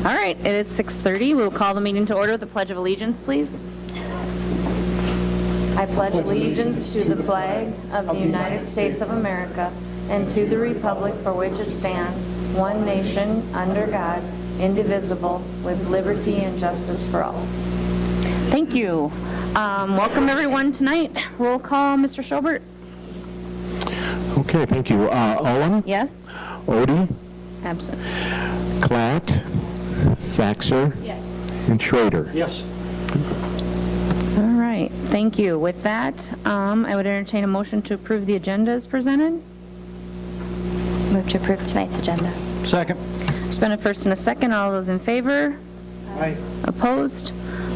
All right, it is 6:30. We'll call the meeting to order. The Pledge of Allegiance, please. I pledge allegiance to the flag of the United States of America and to the republic for which it stands, one nation, under God, indivisible, with liberty and justice for all. Thank you. Welcome everyone tonight. Roll call, Mr. Schobert. Okay, thank you. Owen? Yes. Odie? Absent. Klatt? Saxer? Yes. And Schrader? Yes. All right, thank you. With that, I would entertain a motion to approve the agenda as presented. Move to approve tonight's agenda. Second. There's been a first and a second. All those in favor? Aye. Opposed?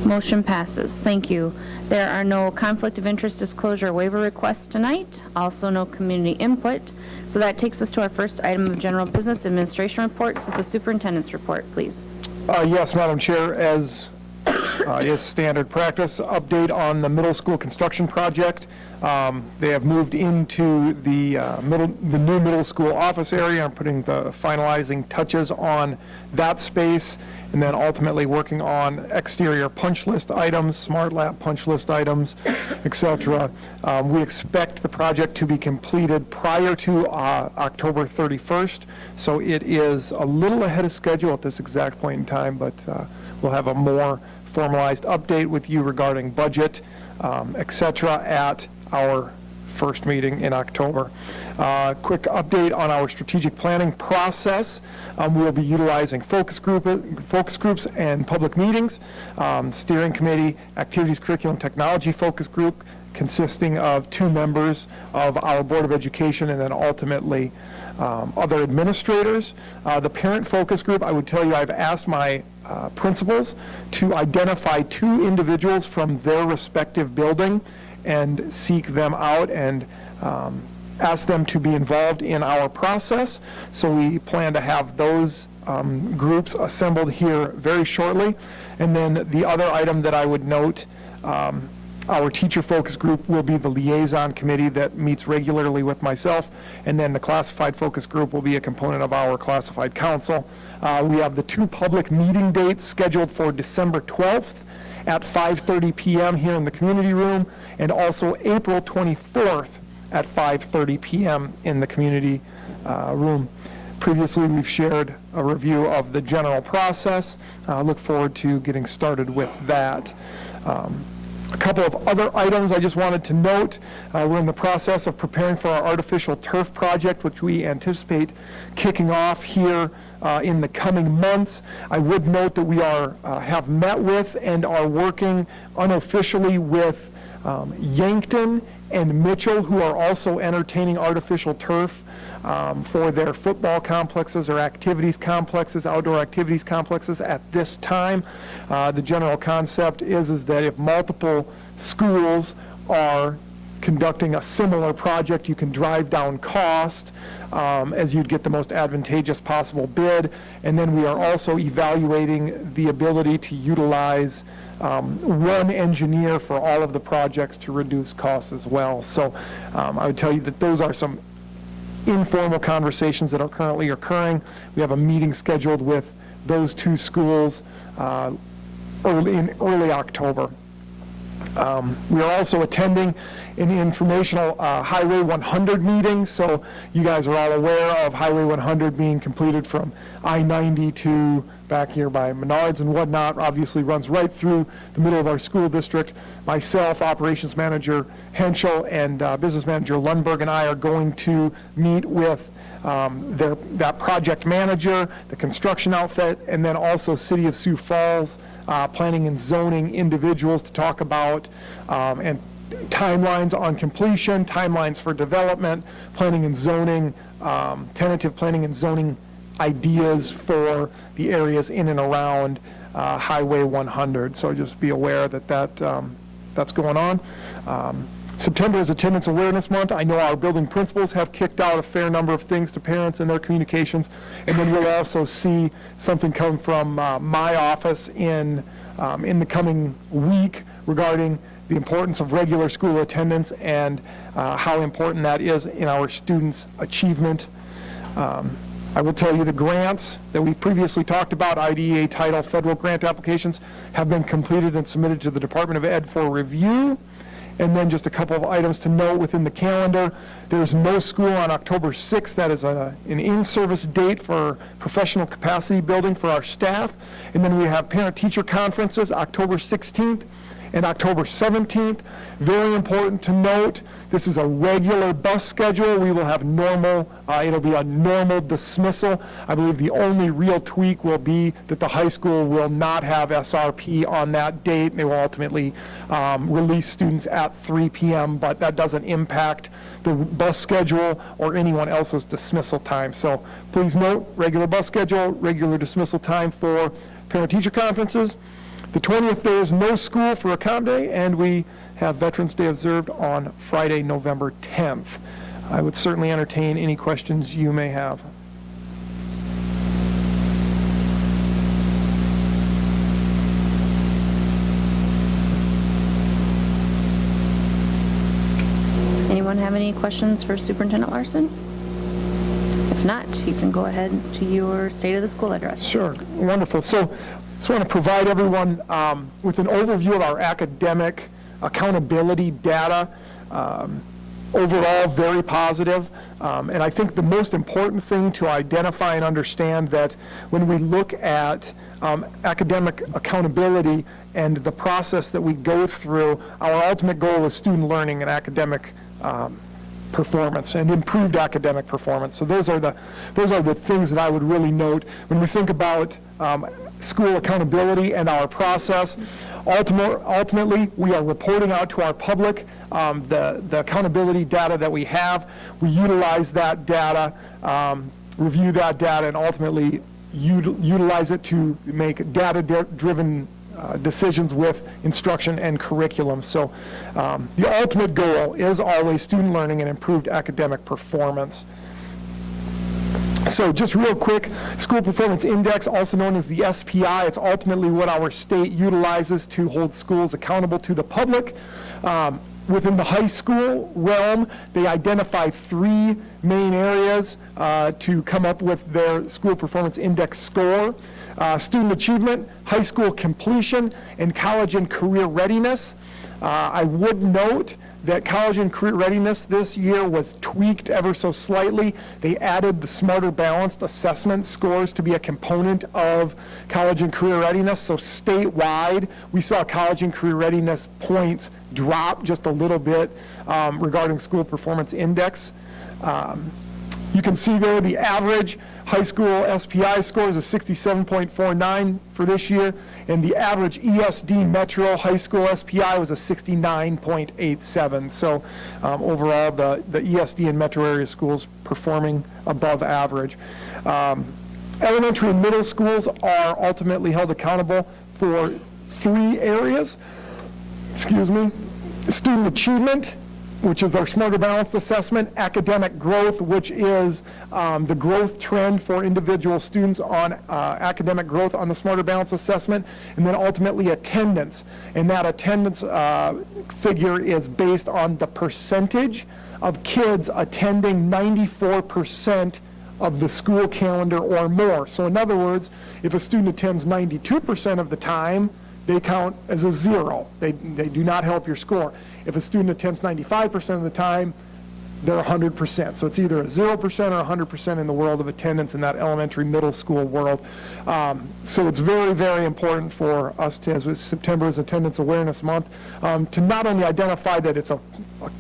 Motion passes. Thank you. There are no conflict of interest disclosure waiver requests tonight, also no community input. So that takes us to our first item of general business administration reports with the superintendent's report, please. Yes, Madam Chair, as is standard practice, update on the middle school construction project. They have moved into the new middle school office area and putting the finalizing touches on that space, and then ultimately working on exterior punch list items, smart lab punch list items, etc. We expect the project to be completed prior to October 31st, so it is a little ahead of schedule at this exact point in time, but we'll have a more formalized update with you regarding budget, etc. at our first meeting in October. Quick update on our strategic planning process. We'll be utilizing focus groups and public meetings, steering committee, activities, curriculum, technology focus group consisting of 2 members of our Board of Education and then ultimately other administrators. The parent focus group, I would tell you I've asked my principals to identify 2 individuals from their respective building and seek them out and ask them to be involved in our process. So we plan to have those groups assembled here very shortly. And then the other item that I would note, our teacher focus group will be the liaison committee that meets regularly with myself, and then the classified focus group will be a component of our classified council. We have the 2 public meeting dates scheduled for December 12th at 5:30 p.m. here in the community room, and also April 24th at 5:30 p.m. in the community room. Previously, we've shared a review of the general process. Look forward to getting started with that. A couple of other items I just wanted to note. We're in the process of preparing for our artificial turf project, which we anticipate kicking off here in the coming months. I would note that we have met with and are working unofficially with Yankton and Mitchell, who are also entertaining artificial turf for their football complexes or activities complexes, outdoor activities complexes at this time. The general concept is that if multiple schools are conducting a similar project, you can drive down cost as you'd get the most advantageous possible bid. And then we are also evaluating the ability to utilize one engineer for all of the projects to reduce costs as well. So I would tell you that those are some informal conversations that are currently occurring. We have a meeting scheduled with those 2 schools in early October. We are also attending an informational Highway 100 meeting, so you guys are all aware of Highway 100 being completed from I-90 to back here by Menards and whatnot. Obviously runs right through the middle of our school district. Myself, Operations Manager Henschel, and Business Manager Lundberg and I are going to meet with that project manager, the construction outfit, and then also City of Sioux Falls planning and zoning individuals to talk about and timelines on completion, timelines for development, planning and zoning, tentative planning and zoning ideas for the areas in and around Highway 100. So just be aware that that's going on. September is Attendance Awareness Month. I know our building principals have kicked out a fair number of things to parents in their communications, and then we'll also see something come from my office in the coming week regarding the importance of regular school attendance and how important that is in our students' achievement. I will tell you the grants that we've previously talked about, IDEA title federal grant applications, have been completed and submitted to the Department of Ed for review. And then just a couple of items to note within the calendar. There's no school on October 6th. That is an in-service date for professional capacity building for our staff. And then we have parent-teacher conferences October 16th and October 17th. Very important to note, this is a regular bus schedule. We will have normal, it'll be a normal dismissal. I believe the only real tweak will be that the high school will not have SRP on that date. They will ultimately release students at 3 p.m., but that doesn't impact the bus schedule or anyone else's dismissal time. So please note, regular bus schedule, regular dismissal time for parent-teacher conferences. The 20th, there is no school for Account Day, and we have Veterans Day observed on Friday, November 10th. I would certainly entertain any questions you may have. Anyone have any questions for Superintendent Larson? If not, you can go ahead to your State of the School address. Sure, wonderful. So just want to provide everyone with an overview of our academic accountability data. Overall, very positive. And I think the most important thing to identify and understand that when we look at academic accountability and the process that we go through, our ultimate goal is student learning and academic performance and improved academic performance. So those are the things that I would really note when we think about school accountability and our process. Ultimately, we are reporting out to our public the accountability data that we have. We utilize that data, review that data, and ultimately utilize it to make data-driven decisions with instruction and curriculum. So the ultimate goal is always student learning and improved academic performance. So just real quick, School Performance Index, also known as the SPI, it's ultimately what our state utilizes to hold schools accountable to the public. Within the high school realm, they identify 3 main areas to come up with their School Performance Index score. Student achievement, high school completion, and college and career readiness. I would note that college and career readiness this year was tweaked ever so slightly. They added the Smarter Balanced assessment scores to be a component of college and career readiness. So statewide, we saw college and career readiness points drop just a little bit regarding School Performance Index. You can see there the average high school SPI score is a 67.49 for this year, and the average ESD Metro high school SPI was a 69.87. So overall, the ESD and Metro area schools performing above average. Elementary and middle schools are ultimately held accountable for 3 areas. Student achievement, which is our Smarter Balanced assessment, academic growth, which is the growth trend for individual students on academic growth on the Smarter Balanced assessment, and then ultimately attendance. And that attendance figure is based on the percentage of kids attending 94% of the school calendar or more. So in other words, if a student attends 92% of the time, they count as a 0. They do not help your score. If a student attends 95% of the time, they're 100%. So it's either a 0% or 100% in the world of attendance in that elementary middle school world. So it's very, very important for us to, as September is Attendance Awareness Month, to not only identify that it's a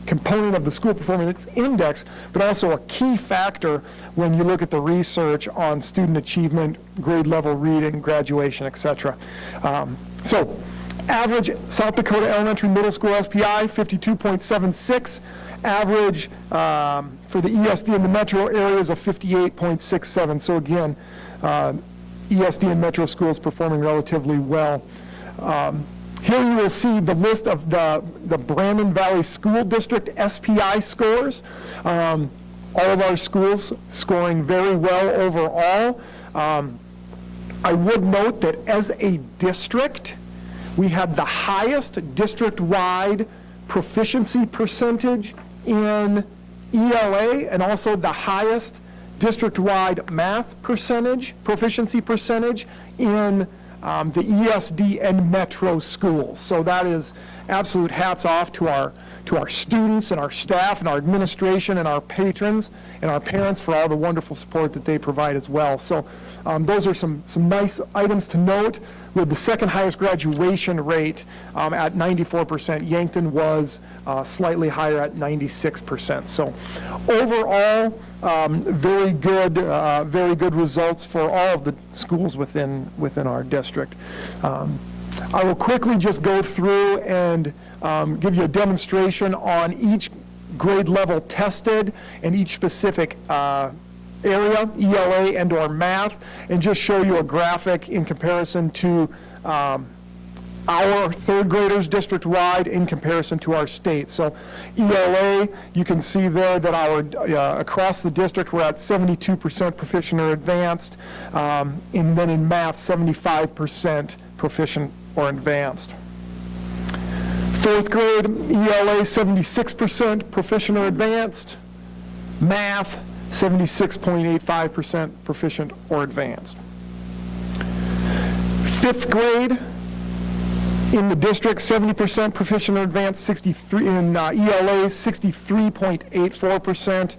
component of the School Performance Index, but also a key factor when you look at the research on student achievement, grade level reading, graduation, etc. So average South Dakota elementary middle school SPI, 52.76. Average for the ESD in the metro area is a 58.67. So again, ESD and metro schools performing relatively well. Here you will see the list of the Brandon Valley School District SPI scores. All of our schools scoring very well overall. I would note that as a district, we had the highest district-wide proficiency percentage in ELA and also the highest district-wide math proficiency percentage in the ESD and metro schools. So that is absolute hats off to our students and our staff and our administration and our patrons and our parents for all the wonderful support that they provide as well. So those are some nice items to note. With the second highest graduation rate at 94%, Yankton was slightly higher at 96%. So overall, very good results for all of the schools within our district. I will quickly just go through and give you a demonstration on each grade level tested and each specific area, ELA and or math, and just show you a graphic in comparison to our third graders district-wide in comparison to our state. So ELA, you can see there that our across the district we're at 72% proficient or advanced, and then in math 75% proficient or advanced. Fourth grade ELA 76% proficient or advanced, math 76.85% proficient or advanced. Fifth grade in the district, 70% proficient or advanced, 63 in ELA, 63.84%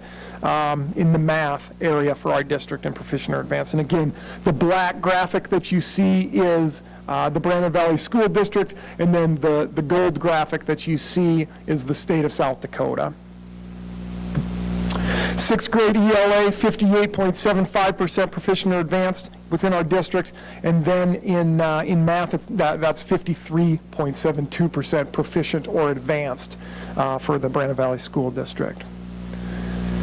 in the math area for our district and proficient or advanced. And again, the black graphic that you see is the Brandon Valley School District, and then the gold graphic that you see is the state of South Dakota. Sixth grade ELA, 58.75% proficient or advanced within our district, and then in math, that's 53.72% proficient or advanced for the Brandon Valley School District.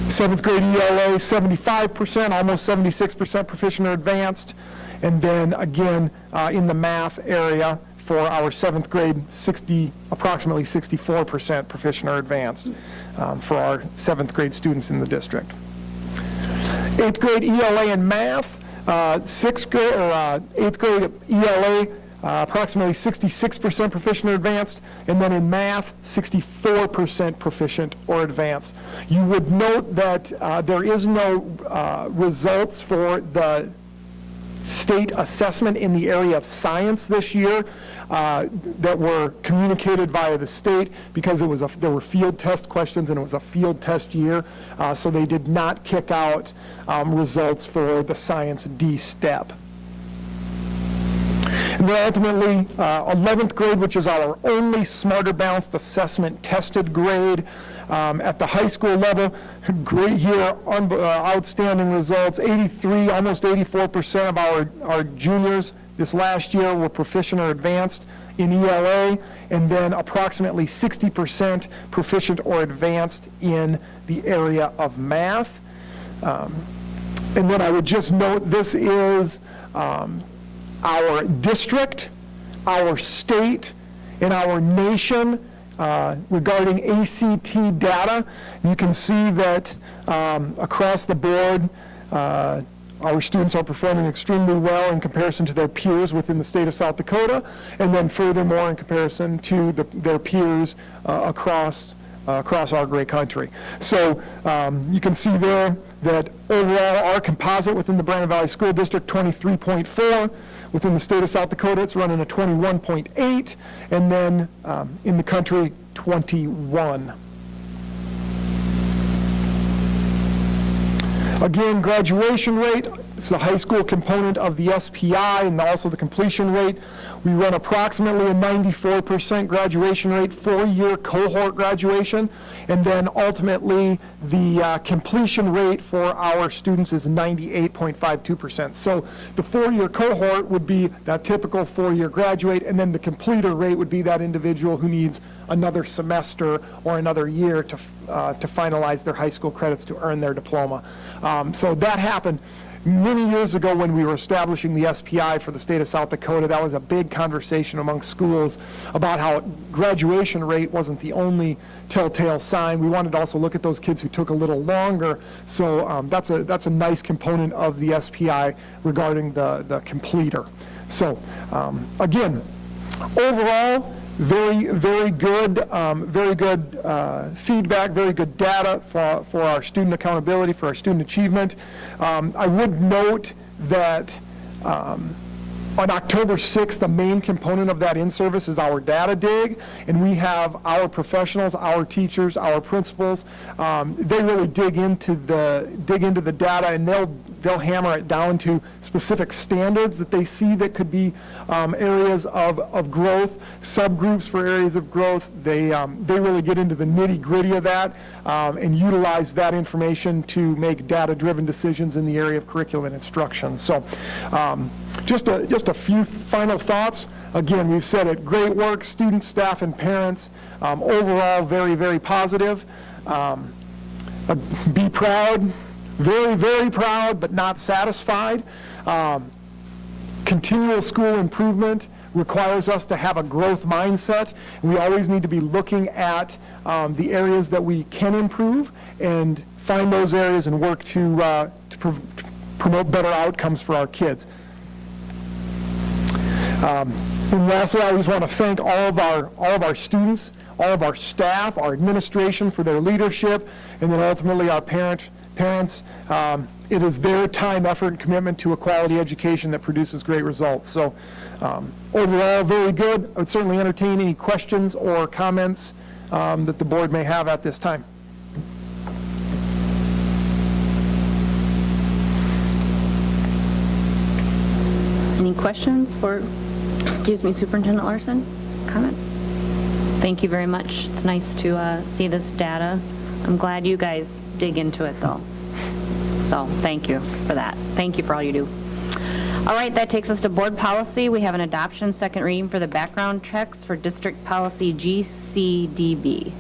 Seventh grade ELA, 75%, almost 76% proficient or advanced, and then again in the math area for our seventh grade, approximately 64% proficient or advanced for our seventh grade students in the district. Eighth grade ELA in math, eighth grade ELA, approximately 66% proficient or advanced, and then in math, 64% proficient or advanced. You would note that there is no results for the state assessment in the area of science this year that were communicated via the state because there were field test questions and it was a field test year, so they did not kick out results for the science D step. And then ultimately, 11th grade, which is our only Smarter Balanced Assessment tested grade at the high school level, great year, outstanding results. 83, almost 84% of our juniors this last year were proficient or advanced in ELA, and then approximately 60% proficient or advanced in the area of math. And then I would just note this is our district, our state, and our nation regarding ACT data. You can see that across the board, our students are performing extremely well in comparison to their peers within the state of South Dakota, and then furthermore in comparison to their peers across our great country. So you can see there that overall our composite within the Brandon Valley School District, 23.4. Within the state of South Dakota, it's running a 21.8, and then in the country, 21. Again, graduation rate, it's the high school component of the SPI and also the completion rate. We run approximately a 94% graduation rate, 4-year cohort graduation, and then ultimately the completion rate for our students is 98.52%. So the 4-year cohort would be that typical 4-year graduate, and then the completer rate would be that individual who needs another semester or another year to finalize their high school credits to earn their diploma. So that happened many years ago when we were establishing the SPI for the state of South Dakota. That was a big conversation among schools about how graduation rate wasn't the only telltale sign. We wanted to also look at those kids who took a little longer. So that's a nice component of the SPI regarding the completer. So again, overall, very good feedback, very good data for our student accountability, for our student achievement. I would note that on October 6th, the main component of that in-service is our data dig, and we have our professionals, our teachers, our principals. They really dig into the data, and they'll hammer it down to specific standards that they see that could be areas of growth, subgroups for areas of growth. They really get into the nitty-gritty of that and utilize that information to make data-driven decisions in the area of curriculum and instruction. So just a few final thoughts. Again, we've said it, great work, students, staff, and parents. Overall, very, very positive. Be proud. Very, very proud, but not satisfied. Continual school improvement requires us to have a growth mindset. We always need to be looking at the areas that we can improve and find those areas and work to promote better outcomes for our kids. And lastly, I just want to thank all of our students, all of our staff, our administration for their leadership, and then ultimately our parents. It is their time, effort, and commitment to a quality education that produces great results. So overall, very good. I would certainly entertain any questions or comments that the board may have at this time. Any questions for, Superintendent Larson? Comments? Thank you very much. It's nice to see this data. I'm glad you guys dig into it, though. So thank you for that. Thank you for all you do. All right, that takes us to board policy. We have an adoption, second reading for the background checks for district policy GCDB.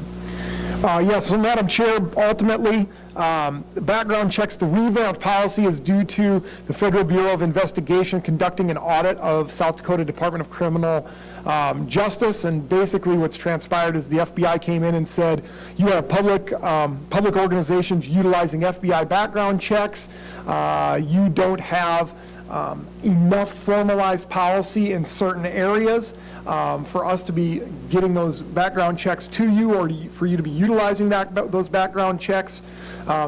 Yes, so Madam Chair, ultimately, the background checks, the revamped policy is due to the Federal Bureau of Investigation conducting an audit of South Dakota Department of Criminal Justice, and basically what's transpired is the FBI came in and said, you have public organizations utilizing FBI background checks, you don't have enough formalized policy in certain areas for us to be getting those background checks to you, or for you to be utilizing those background checks.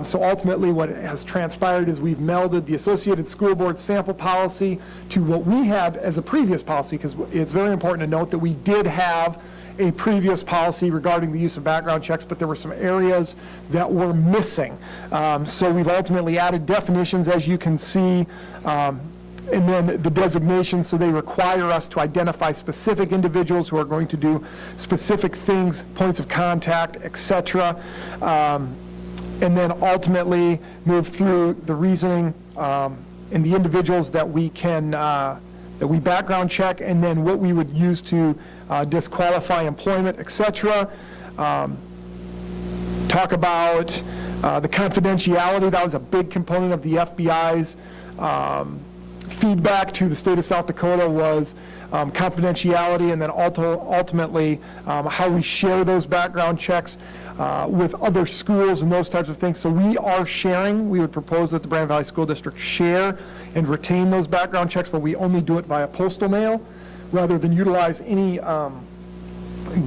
So ultimately what has transpired is we've melded the Associated School Board sample policy to what we had as a previous policy, because it's very important to note that we did have a previous policy regarding the use of background checks, but there were some areas that were missing. So we've ultimately added definitions, as you can see, and then the designations, so they require us to identify specific individuals who are going to do specific things, points of contact, etc. And then ultimately move through the reasoning and the individuals that we can that we background check, and then what we would use to disqualify employment, etc. Talk about the confidentiality. That was a big component of the FBI's feedback to the state of South Dakota was confidentiality, and then ultimately how we share those background checks with other schools and those types of things. So we are sharing. We would propose that the Brandon Valley School District share and retain those background checks, but we only do it via postal mail rather than utilize any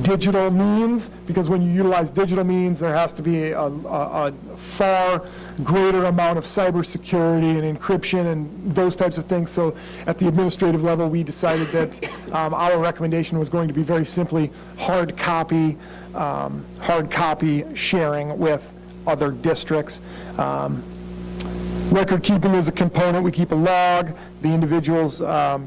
digital means, because when you utilize digital means, there has to be a far greater amount of cybersecurity and encryption and those types of things. So at the administrative level, we decided that our recommendation was going to be very simply hard copy sharing with other districts. Record keeping is a component. We keep a log, the individuals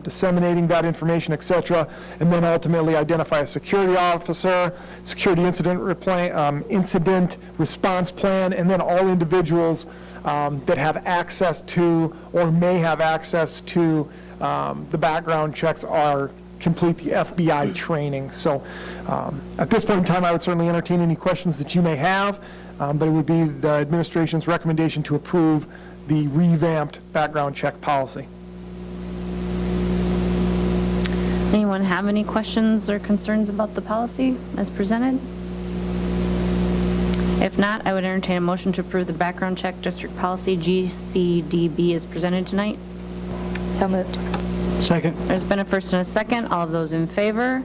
disseminating that information, etc., and then ultimately identify a security officer, security incident response plan, and then all individuals that have access to or may have access to the background checks are complete the FBI training. So at this point in time, I would certainly entertain any questions that you may have, but it would be the administration's recommendation to approve the revamped background check policy. Anyone have any questions or concerns about the policy as presented? If not, I would entertain a motion to approve the background check district policy GCDB as presented tonight. So moved. Second. There's been a first and a second. All of those in favor?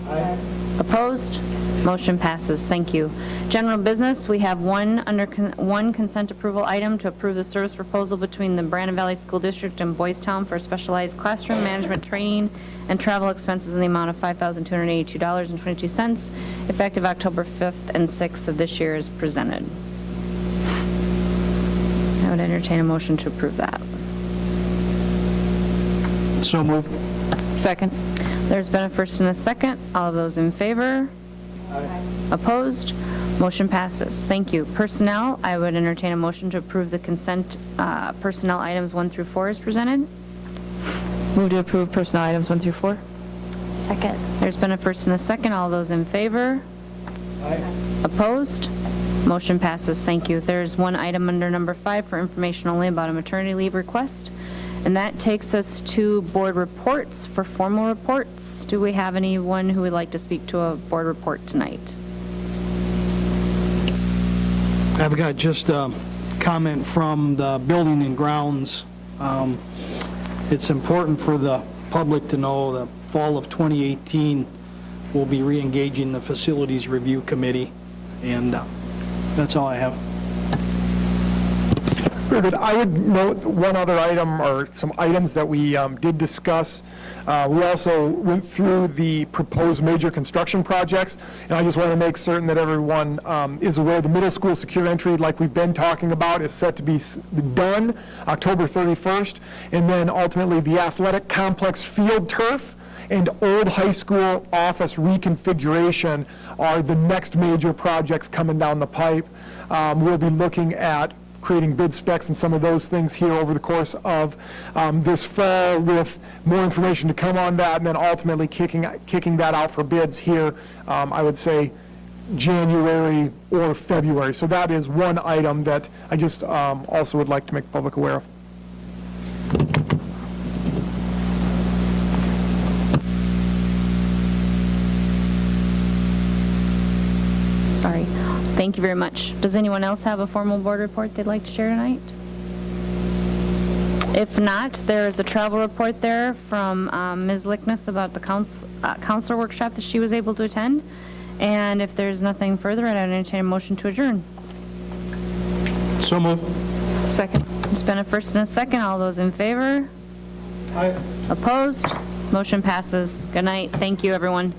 Aye. Opposed? Motion passes. Thank you. General business, we have one consent approval item to approve the service proposal between the Brandon Valley School District and Boys Town for specialized classroom management training and travel expenses in the amount of $5,282.22, effective October 5th and 6th of this year as presented. I would entertain a motion to approve that. So moved. Second. There's been a first and a second. All of those in favor? Opposed? Motion passes. Thank you. Personnel, I would entertain a motion to approve the consent personnel items 1 through 4 as presented. Move to approve personnel items 1 through 4. Second. There's been a first and a second. All those in favor? Opposed? Motion passes. Thank you. There's one item under number 5 for information only about a maternity leave request, and that takes us to board reports for formal reports. Do we have anyone who would like to speak to a board report tonight? I've got just a comment from the Building and Grounds. It's important for the public to know the fall of 2018 we'll be re-engaging the Facilities Review Committee, and that's all I have. Very good. I would note one other item, or some items that we did discuss. We also went through the proposed major construction projects, and I just want to make certain that everyone is aware the middle school secure entry, like we've been talking about, is set to be done October 31st, and then ultimately the athletic complex field turf and old high school office reconfiguration are the next major projects coming down the pipe. We'll be looking at creating bid specs and some of those things here over the course of this fall, with more information to come on that, and then ultimately kicking that out for bids here, I would say January or February. So that is one item that I just also would like to make the public aware of. Sorry. Thank you very much. Does anyone else have a formal board report they'd like to share tonight? If not, there is a travel report there from Ms. Lickness about the counselor workshop that she was able to attend. And if there's nothing further, I'd entertain a motion to adjourn. So moved. Second. It's been a first and a second. All those in favor? Aye. Opposed? Motion passes. Good night. Thank you, everyone.